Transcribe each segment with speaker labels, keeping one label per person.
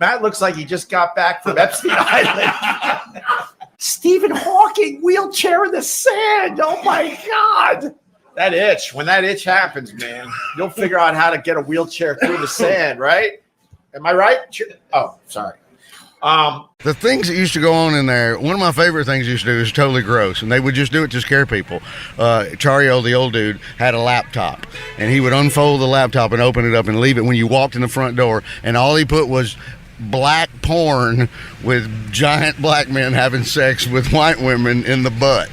Speaker 1: Matt looks like he just got back from Epstein Island. Stephen Hawking, wheelchair in the sand. Oh, my God. That itch. When that itch happens, man, you'll figure out how to get a wheelchair through the sand, right? Am I right? Oh, sorry.
Speaker 2: The things that used to go on in there, one of my favorite things used to do is totally gross, and they would just do it to scare people. Chario, the old dude, had a laptop, and he would unfold the laptop and open it up and leave it when you walked in the front door, and all he put was black porn with giant black men having sex with white women in the butt.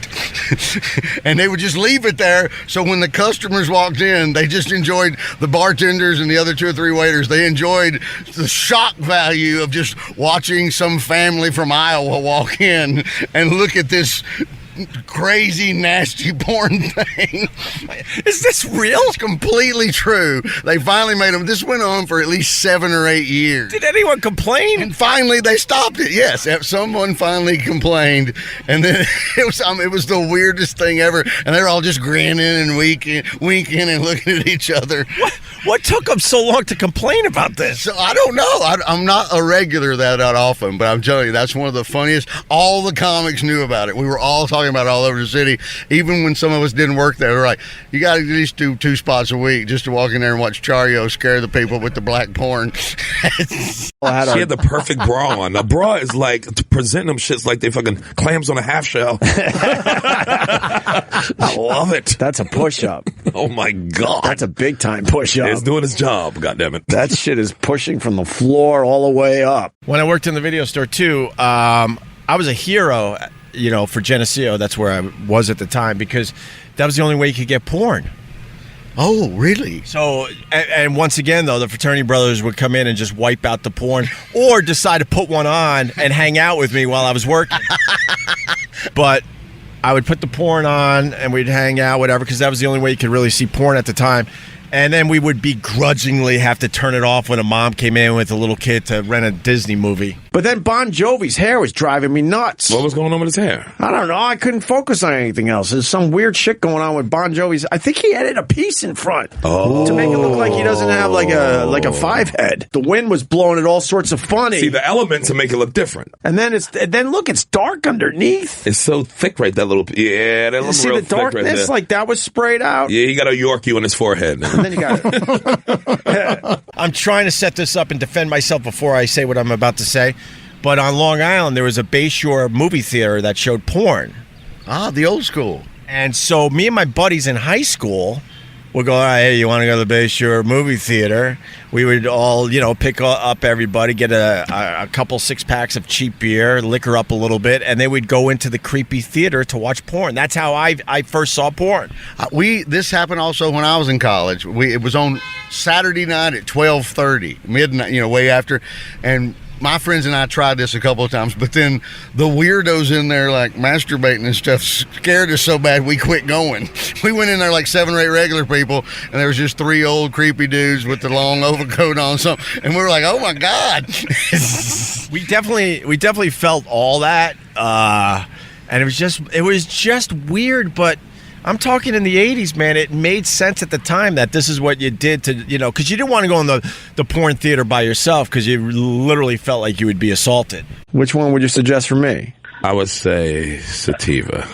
Speaker 2: And they would just leave it there, so when the customers walked in, they just enjoyed, the bartenders and the other 2 or 3 waiters, they enjoyed the shock value of just watching some family from Iowa walk in and look at this crazy, nasty porn thing.
Speaker 3: Is this real?
Speaker 2: It's completely true. They finally made them. This went on for at least 7 or 8 years.
Speaker 3: Did anyone complain?
Speaker 2: And finally, they stopped it. Yes, someone finally complained, and then it was the weirdest thing ever. And they were all just grinning and winking and looking at each other.
Speaker 3: What took them so long to complain about this?
Speaker 2: So I don't know. I'm not a regular that often, but I'm telling you, that's one of the funniest. All the comics knew about it. We were all talking about it all over the city. Even when some of us didn't work there, we were like, you got to at least do 2 spots a week just to walk in there and watch Chario scare the people with the black porn.
Speaker 4: She had the perfect bra on. The bra is like, presenting them shits like they fucking clams on a half shell. I love it.
Speaker 5: That's a push-up.
Speaker 4: Oh, my God.
Speaker 5: That's a big-time push-up.
Speaker 4: It's doing its job, goddammit.
Speaker 5: That shit is pushing from the floor all the way up.
Speaker 3: When I worked in the video store, too, I was a hero, for Geneseo. That's where I was at the time, because that was the only way you could get porn.
Speaker 2: Oh, really?
Speaker 3: So, and once again, though, the fraternity brothers would come in and just wipe out the porn or decide to put one on and hang out with me while I was working. But I would put the porn on and we'd hang out, whatever, because that was the only way you could really see porn at the time. And then we would begrudgingly have to turn it off when a mom came in with a little kid to rent a Disney movie.
Speaker 5: But then Bon Jovi's hair was driving me nuts.
Speaker 4: What was going on with his hair? I
Speaker 5: don't know. I couldn't focus on anything else. There's some weird shit going on with Bon Jovi's. I think he added a piece in front to make it look like he doesn't have like a 5 head. The wind was blowing it all sorts of funny.
Speaker 4: See, the elements to make it look different.
Speaker 5: And then look, it's dark underneath.
Speaker 4: It's so thick right that little. Yeah, that looks real thick right there.
Speaker 5: See the darkness, like that was sprayed out.
Speaker 4: Yeah, he got a Yorkie on his forehead.
Speaker 5: And then you got it.
Speaker 3: I'm trying to set this up and defend myself before I say what I'm about to say. But on Long Island, there was a Bayshore movie theater that showed porn.
Speaker 2: Ah, the old school.
Speaker 3: And so me and my buddies in high school would go, hey, you want to go to the Bayshore movie theater? We would all, pick up everybody, get a couple 6-packs of cheap beer, liquor up a little bit, and they would go into the creepy theater to watch porn. That's how I first saw porn.
Speaker 2: This happened also when I was in college. It was on Saturday night at 12:30, midnight, way after, and my friends and I tried this a couple of times, but then the weirdos in there, like, masturbating and stuff, scared us so bad we quit going. We went in there like 7 or 8 regular people, and there was just 3 old creepy dudes with the long overcoat on, and we were like, oh, my God.
Speaker 3: We definitely felt all that, and it was just weird, but I'm talking in the 80s, man. It made sense at the time that this is what you did to, because you didn't want to go in the porn theater by yourself because you literally felt like you would be assaulted.
Speaker 5: Which one would you suggest for me?
Speaker 4: I would say sativa.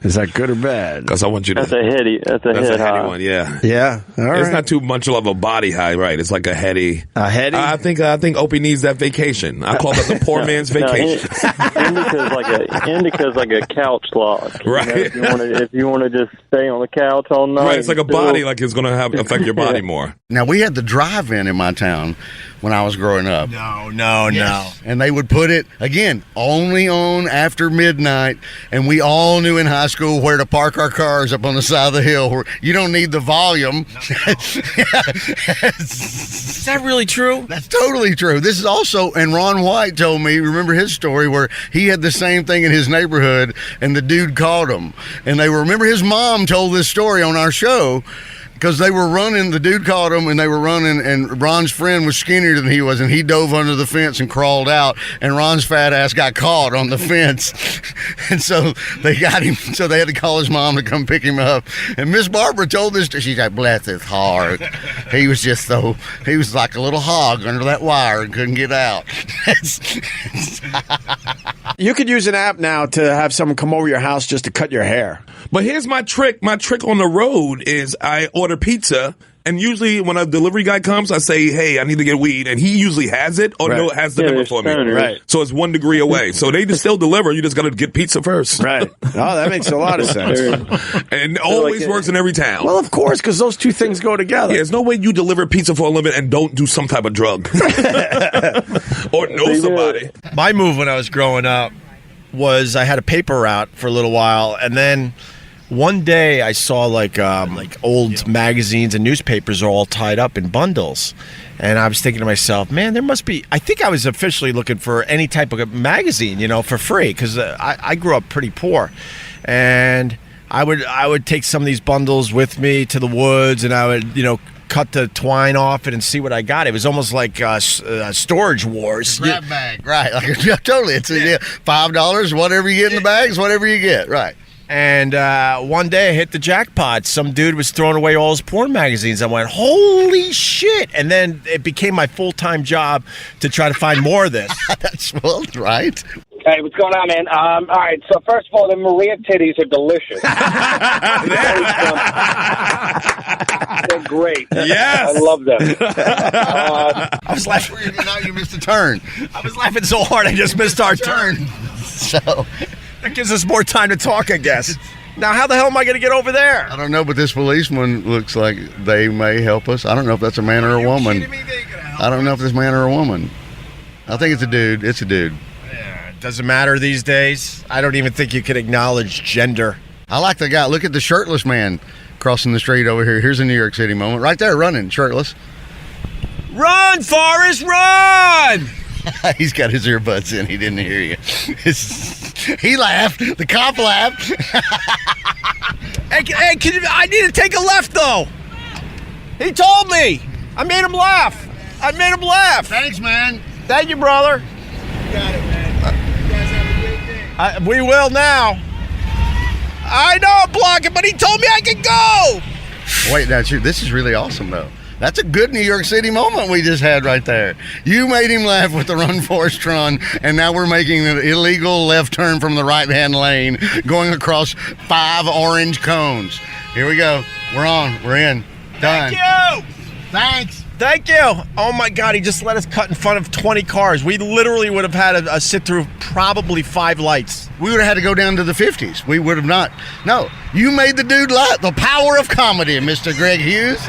Speaker 5: Is that good or bad?
Speaker 4: Because I want you to.
Speaker 6: That's a heady
Speaker 4: heady one, yeah.
Speaker 5: Yeah, all right.
Speaker 4: It's not too much of a body high, right? It's like a heady.
Speaker 5: A heady?
Speaker 4: I think Opie needs that vacation. I call that the poor man's vacation.
Speaker 6: Indica's like a couch lock.
Speaker 4: Right.
Speaker 6: If you want to just stay on the couch all night.
Speaker 4: Right, it's like a body, like it's going to affect your body more.
Speaker 2: Now, we had the drive-in in my town when I was growing up.
Speaker 3: No.
Speaker 2: And they would put it, again, only on after midnight, and we all knew in high school where to park our cars up on the side of the hill. Where you don't need the volume.
Speaker 3: Is that really true?
Speaker 2: That's totally true. This is also, and Ron White told me, remember his story, where he had the same thing in his neighborhood, and the dude caught him. And remember his mom told this story on our show. because they were running. The dude caught them, and they were running. And Ron's friend was skinnier than he was, and he dove under the fence and crawled out. And Ron's fat ass got caught on the fence, and so they got him. So they had to call his mom to come pick him up. And Miss Barbara told this. She's like, "Bless his heart. He was like a little hog under that wire and couldn't get out."
Speaker 5: You could use an app now to have someone come over your house just to cut your hair.
Speaker 4: But here's my trick. My trick on the road is I order pizza, and usually when a delivery guy comes, I say, "Hey, I need to get weed," and he usually has it or has the number for me.
Speaker 5: Right.
Speaker 4: So it's 1 degree away. So they just still deliver. You just got to get pizza first.
Speaker 5: Right. Oh, that makes a lot of sense.
Speaker 4: And it always works in every town.
Speaker 5: Well, of course, because those two things go together.
Speaker 4: Yeah, there's no way you deliver pizza for a living and don't do some type of drug or know somebody.
Speaker 3: My move when I was growing up was I had a paper route for a little while, and then one day I saw like old magazines and newspapers are all tied up in bundles, and I was thinking to myself, man, there must be. I think I was officially looking for any type of magazine, for free, because I grew up pretty poor, and I would take some of these bundles with me to the woods, and I would cut the twine off it and see what I got. It was almost like storage wars.
Speaker 2: Grab bag, right? Like, totally. It's $5. Whatever you get in the bags, whatever you get, right?
Speaker 3: And one day I hit the jackpot. Some dude was throwing away all his porn magazines. I went, holy shit! And then it became my full-time job to try to find more of this.
Speaker 2: That's right.
Speaker 7: Hey, what's going on, man? All right, so first of all, the Maria titties are delicious. They're great.
Speaker 4: Yes.
Speaker 7: I love them.
Speaker 3: I was laughing.
Speaker 2: Now you missed a turn.
Speaker 3: I was laughing so hard I just missed our turn.
Speaker 2: So
Speaker 3: that gives us more time to talk, I guess. Now, how the hell am I going to get over there?
Speaker 2: I don't know, but this policeman looks like they may help us. I don't know if that's a man or a woman. I don't know if this man or a woman. I think it's a dude. It's a dude.
Speaker 3: Doesn't matter these days. I don't even think you can acknowledge gender.
Speaker 2: I like the guy. Look at the shirtless man crossing the street over here. Here's a New York City moment. Right there, running, shirtless.
Speaker 3: Run, Forrest, run!
Speaker 2: He's got his earbuds in. He didn't hear you. He laughed. The cop laughed.
Speaker 3: Hey, I need to take a left, though. He told me. I made him laugh.
Speaker 2: Thanks, man.
Speaker 3: Thank you, brother.
Speaker 2: You got it, man. You guys have a great day.
Speaker 3: We will now. I know I'm blocking, but he told me I could go.
Speaker 2: Wait, that's you. This is really awesome, though. That's a good New York City moment we just had right there. You made him laugh with the Run Forrest Run, and now we're making an illegal left turn from the right-hand lane, going across 5 orange cones. Here we go. We're on. We're in. Done.
Speaker 3: Thank you.
Speaker 2: Thanks.
Speaker 3: Thank you. Oh, my God. He just let us cut in front of 20 cars. We literally would have had a sit through probably 5 lights.
Speaker 2: We would have had to go down to the 50s. We would have not. No, you made the dude laugh. The power of comedy, Mr. Greg Hughes.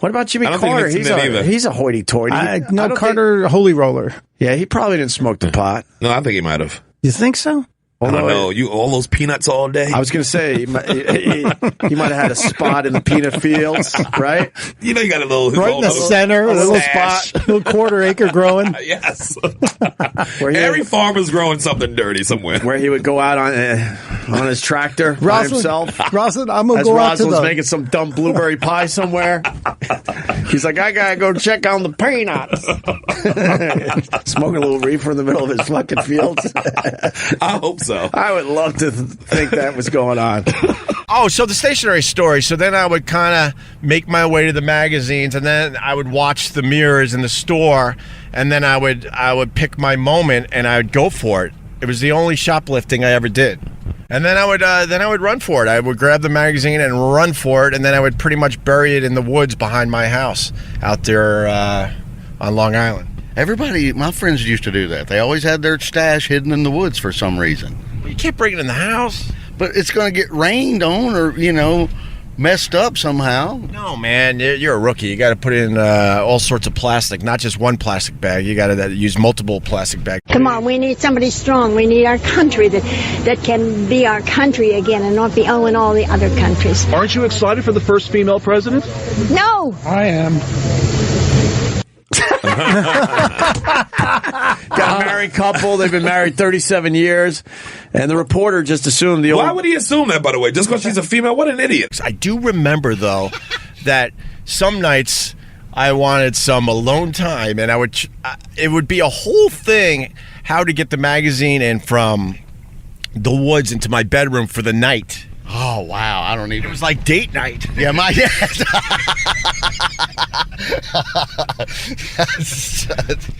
Speaker 5: What about Jimmy
Speaker 4: I don't think
Speaker 5: Carter?
Speaker 4: Nixon did either.
Speaker 5: He's a hoity-toity.
Speaker 8: No, Carter, holy roller.
Speaker 5: Yeah, he probably didn't smoke the pot.
Speaker 4: No, I think he might have.
Speaker 8: You think so?
Speaker 4: I don't know. You all those peanuts all day.
Speaker 5: I was going to say he might have had a spot in the peanut fields, right?
Speaker 4: You know, you got a little
Speaker 8: Right in the center, a little spot, little quarter-acre growing.
Speaker 4: Yes.
Speaker 5: Where
Speaker 4: Every farmer's growing something dirty somewhere.
Speaker 5: Where he would go out on his tractor by himself.
Speaker 8: Rosalind, I'm going to
Speaker 5: As
Speaker 8: go out to
Speaker 5: Rosalind's
Speaker 8: the...
Speaker 5: making some dumb blueberry pie somewhere. He's like, I got to go check on the peanuts. Smoking a little reefer in the middle of his fucking fields.
Speaker 4: I hope so.
Speaker 5: I would love to think that was going on.
Speaker 3: Oh, so the stationery story. So then I would kind of make my way to the magazines, and then I would watch the mirrors in the store, and then I would pick my moment and I would go for it. It was the only shoplifting I ever did. And then I would run for it. I would grab the magazine and run for it, and then I would pretty much bury it in the woods behind my house out there on Long Island.
Speaker 2: Everybody, my friends used to do that. They always had their stash hidden in the woods for some reason.
Speaker 3: You can't bring it in the house.
Speaker 2: But it's going to get rained on or, messed up somehow.
Speaker 3: No, man, you're a rookie. You got to put in all sorts of plastic, not just one plastic bag. You got to use multiple plastic bags.
Speaker 9: Come on, we need somebody strong. We need our country that can be our country again and not be owing all the other countries.
Speaker 10: Aren't you excited for the first female president?
Speaker 9: No.
Speaker 8: I am.
Speaker 5: married couple. They've been married 37 years. And the reporter just assumed the old...
Speaker 4: Why would he assume that, by the way? Just because she's a female? What an idiot.
Speaker 3: I do remember, though, that some nights I wanted some alone time, and it would be a whole thing how to get the magazine in from the woods into my bedroom for the night.
Speaker 2: Oh, wow. I don't need
Speaker 3: It was like date night.
Speaker 2: Yeah,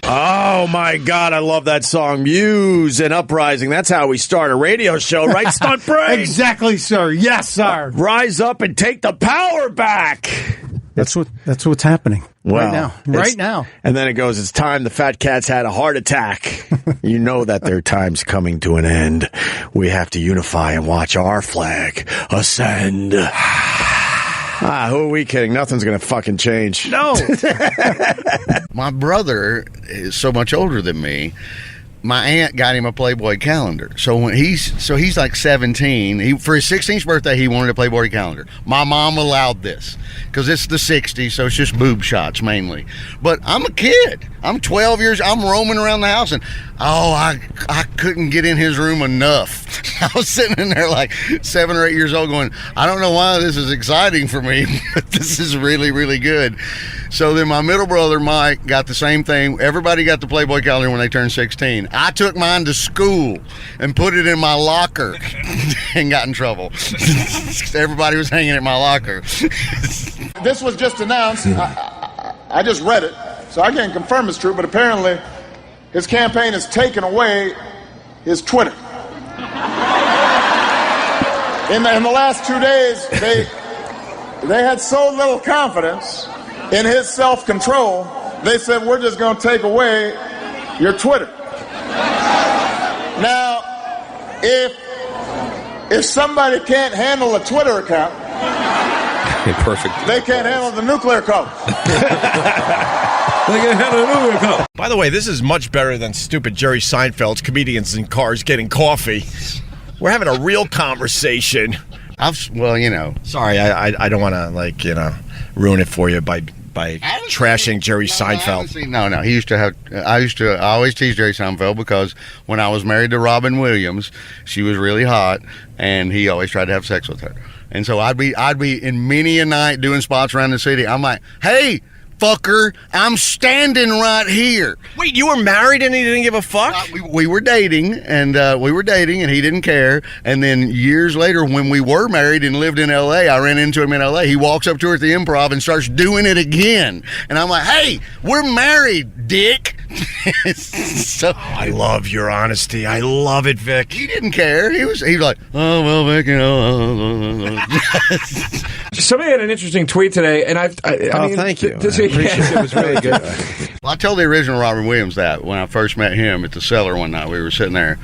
Speaker 5: Oh, my God. I love that song, Muse and Uprising. That's how we start a radio show, right, Stuntbrain?
Speaker 8: Exactly, sir. Yes, sir.
Speaker 5: Rise up and take the power back.
Speaker 8: That's what's happening right now. Right now.
Speaker 5: And then it goes, it's time the fat cat's had a heart attack. You know that their time's coming to an end. We have to unify and watch our flag ascend. Who are we kidding? Nothing's going to fucking change.
Speaker 8: No.
Speaker 2: My brother is so much older than me. My aunt got him a Playboy calendar. So when he's like 17. For his 16th birthday, he wanted a Playboy calendar. My mom allowed this because it's the 60s, so it's just boob shots mainly. But I'm a kid. I'm 12 years. I'm roaming around the house, and I couldn't get in his room enough. I was sitting in there like 7 or 8 years old going, I don't know why this is exciting for me, but this is really, really good. So then my middle brother, Mike, got the same thing. Everybody got the Playboy calendar when they turned 16. I took mine to school and put it in my locker and got in trouble. Everybody was hanging at my locker.
Speaker 11: This was just announced. I just read it, so I can't confirm it's true, but apparently his campaign has taken away his Twitter. In the last 2 days, they had so little confidence in his self-control, they said, we're just going to take away your Twitter. Now, if somebody can't handle a Twitter account,
Speaker 4: perfect.
Speaker 11: They can't handle the nuclear code.
Speaker 3: By the way, this is much better than stupid Jerry Seinfeld's comedians in cars getting coffee. We're having a real conversation.
Speaker 2: Sorry,
Speaker 3: I don't want to ruin it for you by trashing Jerry Seinfeld.
Speaker 2: No. He used to have. I always tease Jerry Seinfeld because when I was married to Robin Williams, she was really hot, and he always tried to have sex with her. And so I'd be in many a night doing spots around the city. I'm like, hey, fucker, I'm standing right here.
Speaker 3: Wait, you were married and he didn't give a fuck?
Speaker 2: We were dating, and he didn't care. And then years later, when we were married and lived in L.A., I ran into him in L.A. He walks up to her at the Improv and starts doing it again. And I'm like, hey, we're married, dick. So
Speaker 3: I love your honesty. I love it, Vic.
Speaker 2: He didn't care. He was like, oh, well, Vic,
Speaker 12: Somebody had an interesting tweet today, and I mean,
Speaker 5: thank you.
Speaker 12: It was really good.
Speaker 2: Well, I told the original Robin Williams that when I first met him at the Cellar one night. We were sitting there,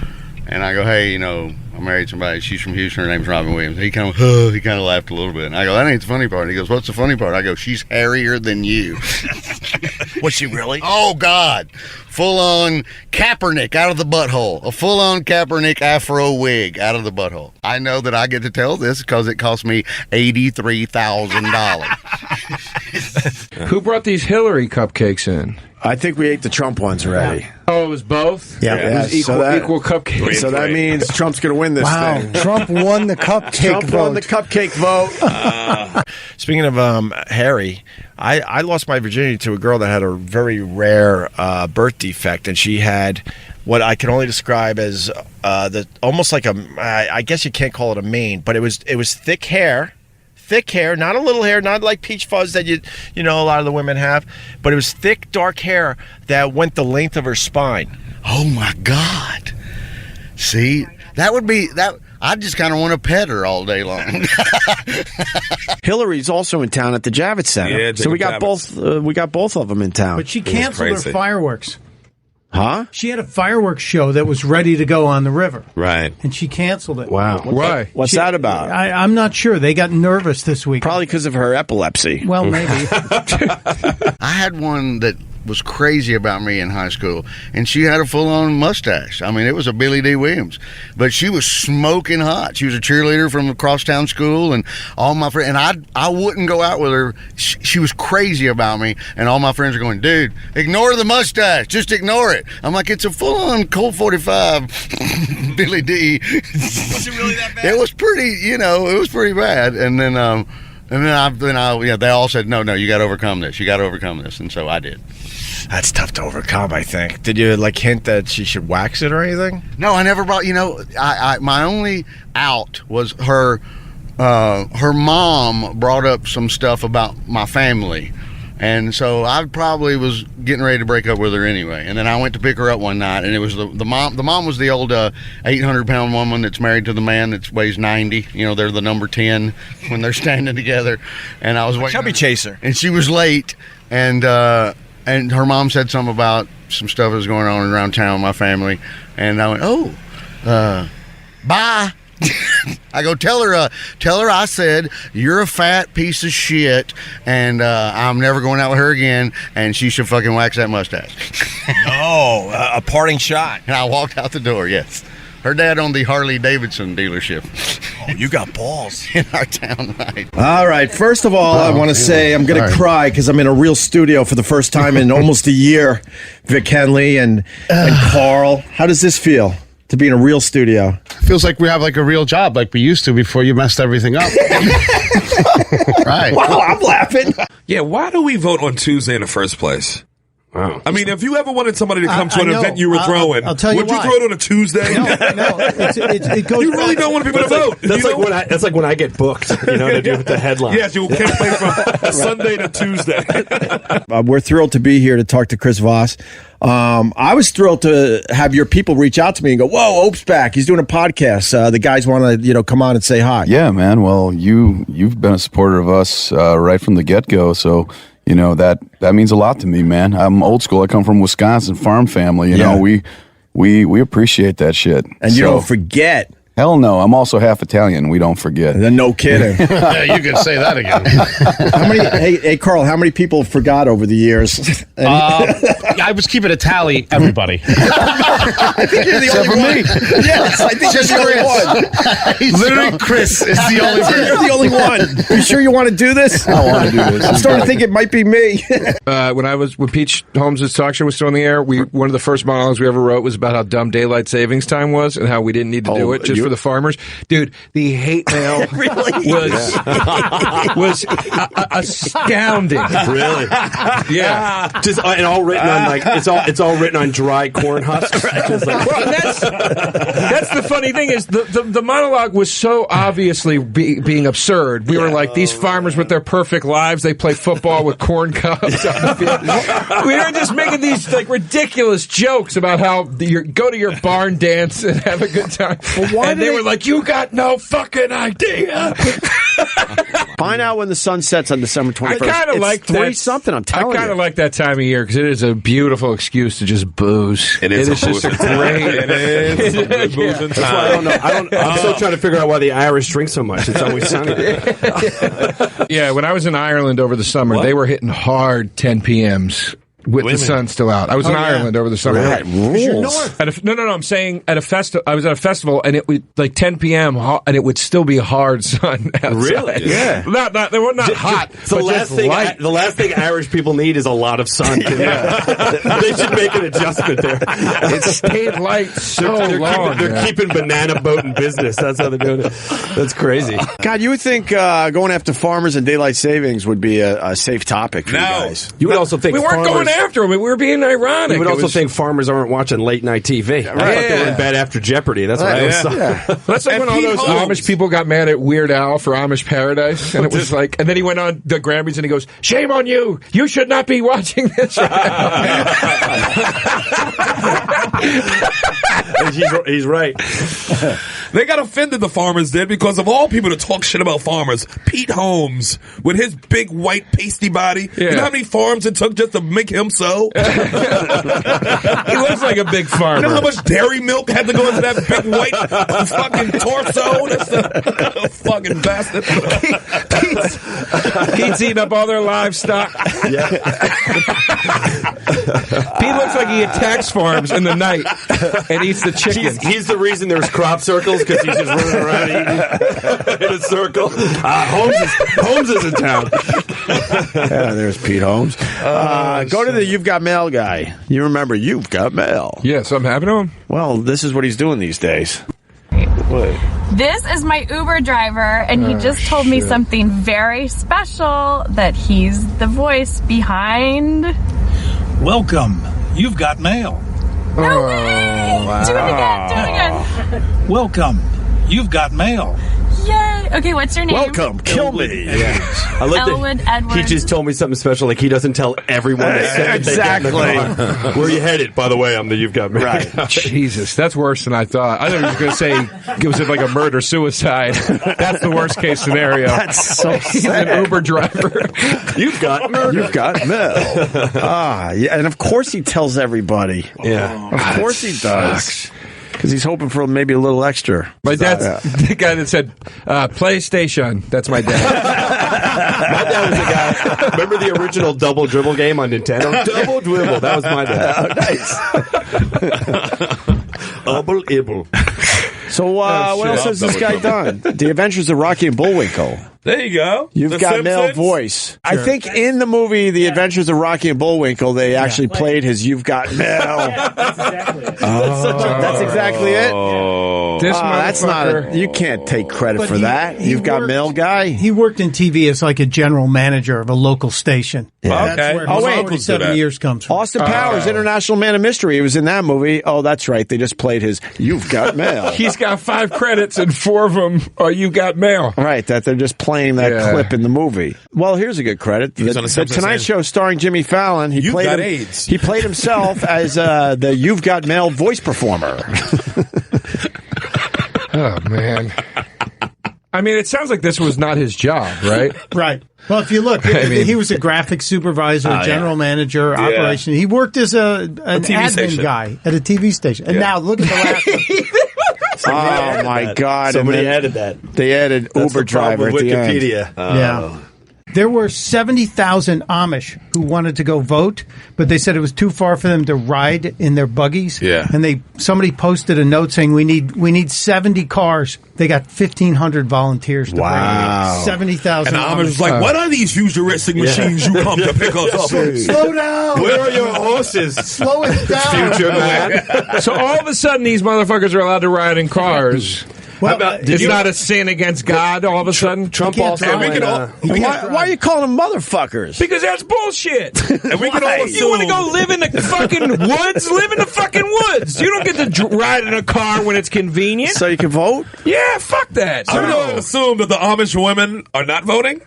Speaker 2: and I go, hey, I married somebody. She's from Houston. Her name's Robin Williams. He kind of laughed a little bit. And I go, that ain't the funny part. He goes, what's the funny part? I go, she's hairier than you.
Speaker 3: Was she really?
Speaker 2: Oh, God. Full-on Kaepernick out of the butthole. A full-on Kaepernick afro wig out of the butthole. I know that I get to tell this because it cost me $83,000.
Speaker 12: Who brought these Hillary cupcakes in?
Speaker 5: I think we ate the Trump ones already.
Speaker 12: Oh, it was both?
Speaker 5: Yeah.
Speaker 12: It was equal cupcakes.
Speaker 5: So that means Trump's going to win this thing.
Speaker 8: Trump won the cupcake vote.
Speaker 5: Trump won the cupcake vote.
Speaker 3: Speaking of Harry, I lost my virginity to a girl that had a very rare birth defect, and she had what I can only describe as almost like I guess you can't call it a mane, but it was thick hair. Thick hair, not a little hair, not like peach fuzz that a lot of the women have, but it was thick, dark hair that went the length of her spine.
Speaker 2: Oh my God! See, that would be that. I just kind of want to pet her all day long.
Speaker 5: Hillary's also in town at the Javits Center,
Speaker 4: yeah,
Speaker 5: so we got both. We got both of them in town.
Speaker 8: But she canceled her fireworks.
Speaker 5: Huh?
Speaker 8: She had a fireworks show that was ready to go on the river.
Speaker 5: Right.
Speaker 8: And she canceled it.
Speaker 5: Wow.
Speaker 12: Why?
Speaker 5: What's that about?
Speaker 8: I'm not sure. They got nervous this week.
Speaker 5: Probably because of her epilepsy.
Speaker 8: Well, maybe.
Speaker 2: I had one that was crazy about me in high school, and she had a full-on mustache. I mean, it was a Billy D. Williams, but she was smoking hot. She was a cheerleader from the crosstown school, and all my friends, and I wouldn't go out with her. She was crazy about me, and all my friends are going, dude, ignore the mustache, just ignore it. I'm like, it's a full-on Colt 45 Billy D.
Speaker 3: Was it really that bad?
Speaker 2: It was pretty, it was pretty bad. And then they all said, no, you got to overcome this. You got to overcome this. And so I did.
Speaker 3: That's tough to overcome, I think. Did you hint that she should wax it or anything?
Speaker 2: No, I never brought. My only out was her mom brought up some stuff about my family. And so I probably was getting ready to break up with her anyway. And then I went to pick her up one night, and it was the mom. The mom was the old 800-pound woman that's married to the man that weighs 90. They're the number 10 when they're standing together. And I was waiting.
Speaker 3: Chubby chaser.
Speaker 2: And she was late, and her mom said something about some stuff that was going on around town with my family. And I went, bye. I go, tell her I said, you're a fat piece of shit, and I'm never going out with her again, and she should fucking wax that mustache.
Speaker 3: No, a parting shot.
Speaker 2: And I walked out the door, yes. Her dad owned the Harley Davidson dealership.
Speaker 3: Oh, you got balls.
Speaker 2: In our town, right?
Speaker 5: All right. First of all, I want to say I'm going to cry because I'm in a real studio for the first time in almost a year. Vic Henley and Carl. How does this feel to be in a real studio?
Speaker 13: Feels like we have like a real job like we used to before you messed everything up.
Speaker 2: Right.
Speaker 5: Wow, I'm laughing.
Speaker 4: Yeah, why do we vote on Tuesday in the first place? Wow. I mean, if you ever wanted somebody to come to an event you were throwing,
Speaker 14: I'll tell you
Speaker 4: would you
Speaker 14: why.
Speaker 4: throw it on a Tuesday?
Speaker 14: No, it goes.
Speaker 4: You really don't want people to vote.
Speaker 10: That's like when I get booked, to do with the headline.
Speaker 4: Yes, you can't play from Sunday to Tuesday.
Speaker 5: We're thrilled to be here to talk to Chris Voss. I was thrilled to have your people reach out to me and go, whoa, Ope's back. He's doing a podcast. The guys want to, come on and say hi.
Speaker 15: Yeah, man. Well, you've been a supporter of us right from the get-go, so that means a lot to me, man. I'm old school. I come from Wisconsin, farm family. You know, we appreciate that shit.
Speaker 5: And you don't forget.
Speaker 15: Hell no. I'm also half Italian. We don't forget.
Speaker 5: No kidding.
Speaker 13: Yeah, you can say that again.
Speaker 5: How many? Hey, Carl. How many people forgot over the years?
Speaker 13: I was keeping a tally. Everybody.
Speaker 5: I think you're the only one. Yes, I think you're the only one.
Speaker 13: Literally, Chris is the only one.
Speaker 5: You're the only one. You sure you want to do this?
Speaker 15: I want to do this.
Speaker 5: I'm starting to think it might be me.
Speaker 12: When Pete Holmes' talk show was still on the air, one of the first monologues we ever wrote was about how dumb daylight savings time was and how we didn't need to do it just for the farmers. Dude, the hate mail was astounding.
Speaker 10: Really?
Speaker 12: Yeah.
Speaker 10: Just and all written on it's all written on dry corn husks.
Speaker 12: Well, that's the funny thing is the monologue was so obviously being absurd. We were like, these farmers with their perfect lives, they play football with corn cobs on the field. We were just making these like ridiculous jokes about how you go to your barn dance and have a good time. And they were like, you got no fucking idea.
Speaker 5: Find out when the sun sets on December 21st.
Speaker 12: I kind of like that.
Speaker 5: 3-something, I'm telling you.
Speaker 12: I kind of like that time of year because it is a beautiful excuse to just booze.
Speaker 4: It is
Speaker 12: just a great. It is.
Speaker 4: Boozing
Speaker 10: That's why I don't know. I'm still trying to figure out why the Irish drink so much. It's always sunny.
Speaker 12: Yeah, when I was in Ireland over the summer, they were hitting hard 10 p.m.s. With the sun still out. I was in Ireland over the summer.
Speaker 10: Rules.
Speaker 12: No. I'm saying at a festival. I was at a festival, and it was like 10 p.m. and it would still be hard sun outside.
Speaker 10: Really? Yeah.
Speaker 12: They were not hot.
Speaker 10: The last thing Irish people need is a lot of sun. They should make an adjustment there.
Speaker 12: It stayed light long.
Speaker 10: They're keeping banana boat in business. That's how they're doing it. That's crazy.
Speaker 5: God, you would think going after farmers and daylight savings would be a safe topic for you guys.
Speaker 10: You would also think
Speaker 12: we weren't going after them. We were being ironic.
Speaker 10: You would also think farmers aren't watching late night TV. I thought they were in bed after Jeopardy. That's what I always thought.
Speaker 12: That's like when all those Amish people got mad at Weird Al for Amish Paradise, and it was like, and then he went on the Grammys and he goes, "Shame on you! You should not be watching this right now."
Speaker 10: He's right.
Speaker 4: They got offended, the farmers did, because of all people to talk shit about farmers. Pete Holmes, with his big white pasty body.
Speaker 12: Yeah.
Speaker 4: You know how many farms it took just to make him so?
Speaker 12: He looks like a big farmer.
Speaker 4: You know how much dairy milk had to go into that big white fucking torso? That's the fucking bastard.
Speaker 12: Pete's eating up all their livestock.
Speaker 10: Yeah.
Speaker 12: Pete looks like he attacks farms in the night and eats the chickens.
Speaker 10: He's the reason there's crop circles, because he's just running around eating in a circle. Holmes is in town.
Speaker 5: Yeah, there's Pete Holmes. Go to the You've Got Mail guy. You remember You've Got Mail.
Speaker 12: Yes, I'm happy to him.
Speaker 5: Well, this is what he's doing these days.
Speaker 16: This is my Uber driver, and he just told me something very special, that he's the voice behind...
Speaker 17: Welcome. You've got mail.
Speaker 16: No way!
Speaker 12: Wow.
Speaker 16: Do it again.
Speaker 17: Welcome. You've got mail.
Speaker 16: Yay! Okay, what's your name?
Speaker 5: Welcome. Kill me.
Speaker 10: I like
Speaker 16: Elwood
Speaker 10: that
Speaker 16: Edwards.
Speaker 10: he just told me something special. Like, he doesn't tell everyone that said
Speaker 5: Exactly.
Speaker 10: Where are you headed? By the way, I'm the You've Got Mail.
Speaker 5: Right.
Speaker 12: Jesus, that's worse than I thought. I thought he was going to say it was like a murder-suicide. That's the worst-case scenario.
Speaker 5: That's so
Speaker 12: He's
Speaker 5: sad.
Speaker 12: an Uber driver.
Speaker 10: You've got murder.
Speaker 5: You've got mail. Yeah, and of course he tells everybody.
Speaker 10: Yeah.
Speaker 5: Of course he does. Because he's hoping for maybe a little extra.
Speaker 12: My dad's the guy that said, PlayStation. That's my dad.
Speaker 10: My dad was the guy. Remember the original Double Dribble game on Nintendo? Double Dribble. That was my dad.
Speaker 5: Nice.
Speaker 10: Double Ibble.
Speaker 5: So what else has this guy done? The Adventures of Rocky and Bullwinkle.
Speaker 4: There you go.
Speaker 5: You've
Speaker 4: The
Speaker 5: got male
Speaker 4: Simpsons?
Speaker 5: voice.
Speaker 4: Sure.
Speaker 5: I think in the movie The Adventures of Rocky and Bullwinkle, they actually played his You've Got Mail.
Speaker 17: That's exactly it.
Speaker 5: That's exactly it?
Speaker 12: This
Speaker 5: That's not you can't take credit
Speaker 14: But
Speaker 5: for that. You've Got Mail guy.
Speaker 14: He worked in TV as like a general manager of a local station.
Speaker 5: Yeah.
Speaker 14: That's where his 47 years comes from.
Speaker 5: Austin Powers, International Man of Mystery. He was in that movie. Oh, that's right. They just played his You've Got Mail.
Speaker 12: He's got 5 credits, and 4 of them are You Got Mail.
Speaker 5: Right, that they're just playing that clip in the movie. Well, here's a good credit.
Speaker 4: He's on
Speaker 5: The
Speaker 4: the Simpsons
Speaker 5: Tonight
Speaker 4: and-
Speaker 5: Show starring Jimmy Fallon. He
Speaker 4: You've
Speaker 5: played
Speaker 4: got
Speaker 5: him-
Speaker 4: AIDS.
Speaker 5: He played himself as the You've Got Mail voice performer.
Speaker 12: Oh, man. I mean, it sounds like this was not his job, right?
Speaker 14: Right. Well, if you look, he was a graphic supervisor, general manager, operation. He worked as an admin
Speaker 4: station.
Speaker 14: guy at a TV station. And now look at the last one.
Speaker 5: Oh, my God.
Speaker 10: Somebody
Speaker 5: And then
Speaker 10: added that.
Speaker 5: They added
Speaker 10: That's
Speaker 5: Uber
Speaker 10: the problem
Speaker 5: driver at
Speaker 10: with
Speaker 5: the end.
Speaker 10: Wikipedia.
Speaker 14: Yeah. There were 70,000 Amish who wanted to go vote, but they said it was too far for them to ride in their buggies.
Speaker 4: Yeah.
Speaker 14: And somebody posted a note saying we need 70 cars. They got 1,500 volunteers to bring 70,000.
Speaker 4: And the Amish was like, what are these futuristic machines you come to pick us up?
Speaker 14: Slow down.
Speaker 10: Where are your horses?
Speaker 14: Slow it down.
Speaker 10: Future man.
Speaker 12: So all of a sudden, these motherfuckers are allowed to ride in cars.
Speaker 14: Well,
Speaker 12: It's not a sin against God all of a sudden?
Speaker 10: Trump also went,
Speaker 5: Why are you calling them motherfuckers?
Speaker 12: Because that's bullshit.
Speaker 4: And we can all
Speaker 12: You want to go live in the fucking woods? Live in the fucking woods. You don't get to ride in a car when it's convenient.
Speaker 5: So you can vote?
Speaker 12: Yeah, fuck that.
Speaker 4: I'm going to assume that the Amish women are not voting.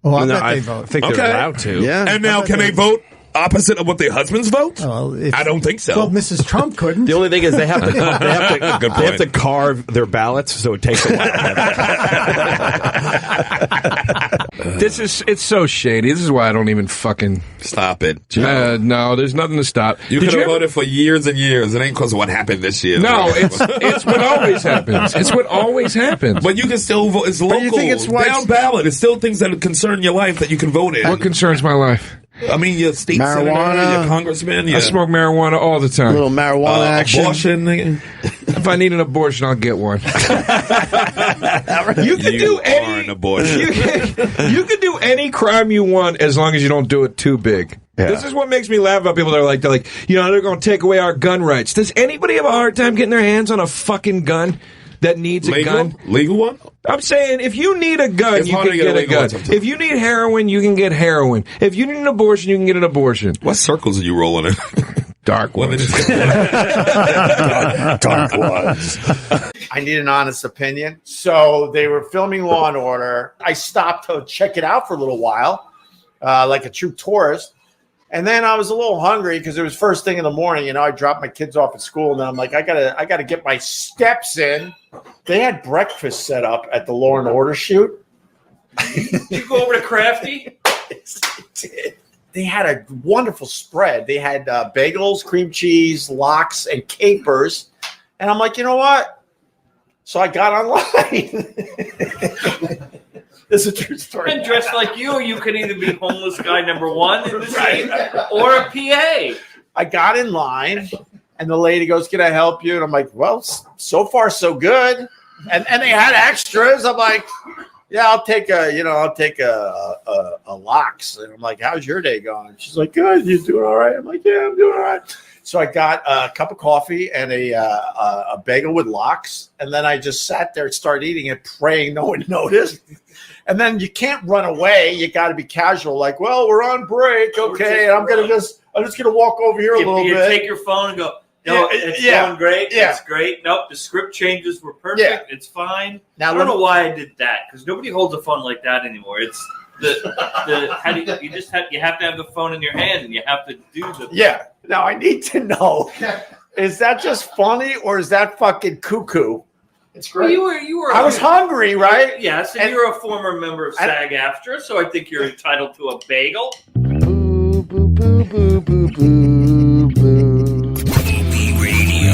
Speaker 14: Oh, I
Speaker 10: No,
Speaker 14: bet
Speaker 10: I
Speaker 14: they vote.
Speaker 10: think they're allowed to.
Speaker 5: Yeah.
Speaker 4: And now, can they vote opposite of what their husbands vote?
Speaker 14: Well,
Speaker 4: I don't think so.
Speaker 14: Well, Mrs. Trump couldn't.
Speaker 10: The only thing is they have to
Speaker 4: Good
Speaker 10: they have
Speaker 4: point.
Speaker 10: to carve their ballots, so it takes a while.
Speaker 12: It's so shady. This is why I don't even fucking
Speaker 4: Stop it.
Speaker 12: no, there's nothing to stop.
Speaker 4: You
Speaker 12: Did
Speaker 4: could have
Speaker 12: ever-
Speaker 4: voted for years and years. It ain't because of what happened this year.
Speaker 12: No, it's what always happens. It's what always happens.
Speaker 4: But you can still vote. It's local.
Speaker 5: you think it's why
Speaker 4: down ballot. It's still things that concern your life that you can vote in.
Speaker 12: What concerns my life?
Speaker 4: I mean, your state senator,
Speaker 5: Marijuana.
Speaker 4: your congressman,
Speaker 12: I
Speaker 4: your
Speaker 12: smoke marijuana all the time.
Speaker 5: Little marijuana action.
Speaker 4: abortion.
Speaker 12: If I need an abortion, I'll get one. You can do
Speaker 4: are
Speaker 12: any
Speaker 4: an abortion.
Speaker 12: You can do any crime you want as long as you don't do it too big.
Speaker 5: Yeah.
Speaker 12: This is what makes me laugh about people that are like, they're going to take away our gun rights. Does anybody have a hard time getting their hands on a fucking gun that needs a gun?
Speaker 4: Legal one?
Speaker 12: I'm saying, if you need a gun,
Speaker 4: It's
Speaker 12: you
Speaker 4: hard
Speaker 12: can
Speaker 4: to get
Speaker 12: get
Speaker 4: a
Speaker 12: a
Speaker 4: legal
Speaker 12: gun.
Speaker 4: one sometimes.
Speaker 12: If you need heroin, you can get heroin. If you need an abortion, you can get an abortion.
Speaker 4: What circles are you rolling in?
Speaker 12: Dark ones.
Speaker 5: Dark ones.
Speaker 1: I need an honest opinion. So they were filming Law and Order. I stopped to check it out for a little while, like a true tourist. And then I was a little hungry because it was first thing in the morning. You know, I dropped my kids off at school, and then I'm like, I gotta get my steps in. They had breakfast set up at the Law and Order shoot.
Speaker 18: Did you go over to Crafty?
Speaker 1: They had a wonderful spread. They had bagels, cream cheese, lox, and capers. And I'm like, you know what? So I got online. This is a true story.
Speaker 18: And dressed like you could either be homeless guy number one in the scene or a PA.
Speaker 1: I got in line, and the lady goes, "Can I help you?" And I'm like, "Well, so far so good." And they had extras. I'm like, "Yeah, I'll take a lox." And I'm like, "How's your day going?" She's like, "Good. You doing all right?" I'm like, "Yeah, I'm doing all right." So I got a cup of coffee and a bagel with lox, and then I just sat there and started eating it, praying no one noticed. And then you can't run away. You got to be casual, like, "Well, we're on break, okay." And I'm just gonna walk over here a little bit.
Speaker 18: Take your phone and go, "No, it's going great. Yeah. It's great. Nope, the script changes were perfect. Yeah. It's fine." Now, I don't know why I did that because nobody holds a phone like that anymore. It's you have to have the phone in your hand and you have to do the
Speaker 1: Now I need to know: is that just funny or is that fucking cuckoo? It's great.
Speaker 18: Well, you were.
Speaker 1: I was hungry, right?
Speaker 18: Yes, and you're a former member of SAG-AFTRA, so I think you're entitled to a bagel.
Speaker 2: Boo, boo, boo, boo, boo, boo, boo.
Speaker 19: Opie Radio.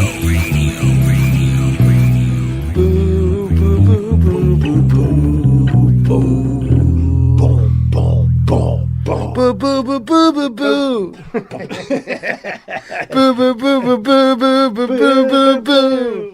Speaker 2: Boo, boo, boo, boo, boo, boo, boo. Boom, boom, boom, boom. Boo, boo, boo, boo, boo, boo. Boo, boo, boo, boo, boo, boo, boo, boo, boo, boo.